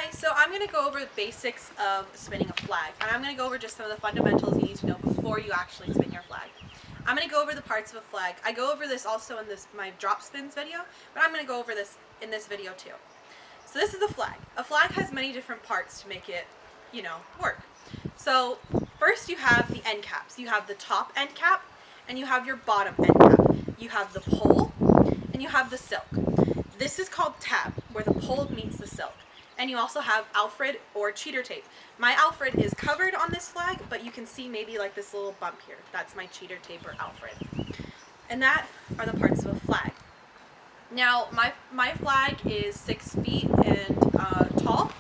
Hi, so I'm going to go over the basics of spinning a flag, and I'm going to go over just some of the fundamentals you need to know before you actually spin your flag. I'm going to go over the parts of a flag. I go over this also in my drop spins video, but I'm going to go over this in this video too. So this is a flag. A flag has many different parts to make it, work. So first you have the end caps. You have the top end cap, and you have your bottom end cap. You have the pole, and you have the silk. This is called tab, where the pole meets the silk. And you also have Alfred or cheater tape. My Alfred is covered on this flag, but you can see maybe like this little bump here. That's my cheater tape or Alfred. And that are the parts of a flag. Now, my flag is 6 feet and tall,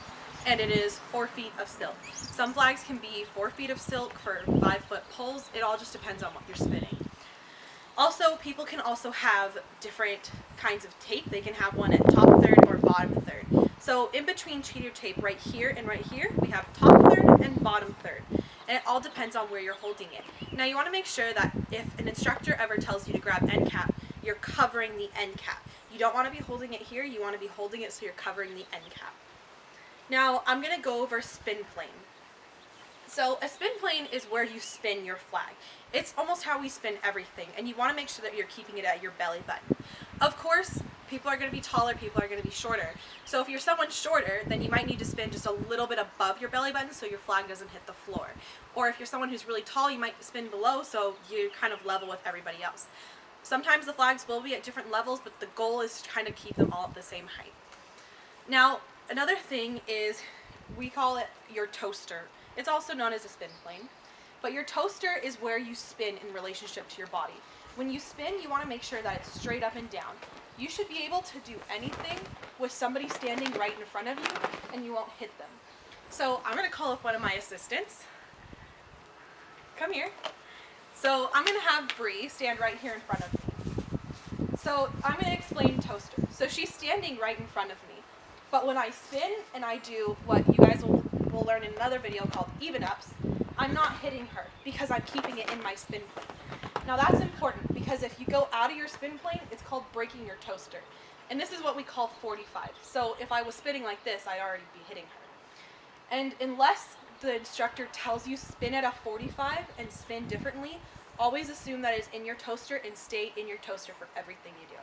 and it is 4 feet of silk. Some flags can be 4 feet of silk for 5-foot poles. It all just depends on what you're spinning. Also, people can also have different kinds of tape. They can have one at top third or bottom third. So in between cheater tape right here and right here, we have top third and bottom third. And it all depends on where you're holding it. Now you want to make sure that if an instructor ever tells you to grab end cap, you're covering the end cap. You don't want to be holding it here, you want to be holding it so you're covering the end cap. Now I'm going to go over spin plane. So a spin plane is where you spin your flag. It's almost how we spin everything, and you want to make sure that you're keeping it at your belly button. Of course, people are going to be taller, people are going to be shorter. So if you're someone shorter, then you might need to spin just a little bit above your belly button so your flag doesn't hit the floor. Or if you're someone who's really tall, you might spin below so you're kind of level with everybody else. Sometimes the flags will be at different levels, but the goal is to kind of keep them all at the same height. Now, another thing is we call it your toaster. It's also known as a spin plane. But your toaster is where you spin in relationship to your body. When you spin, you want to make sure that it's straight up and down. You should be able to do anything with somebody standing right in front of you, and you won't hit them. So I'm going to call up one of my assistants. Come here. So I'm going to have Bree stand right here in front of me. So I'm going to explain toaster. So she's standing right in front of me. But when I spin and I do what you guys will learn in another video called even ups, I'm not hitting her because I'm keeping it in my spin plane. Now that's important because if you go out of your spin plane, it's called breaking your toaster. And this is what we call 45. So if I was spinning like this, I'd already be hitting her. And unless the instructor tells you spin at a 45 and spin differently, always assume that it's in your toaster and stay in your toaster for everything you do.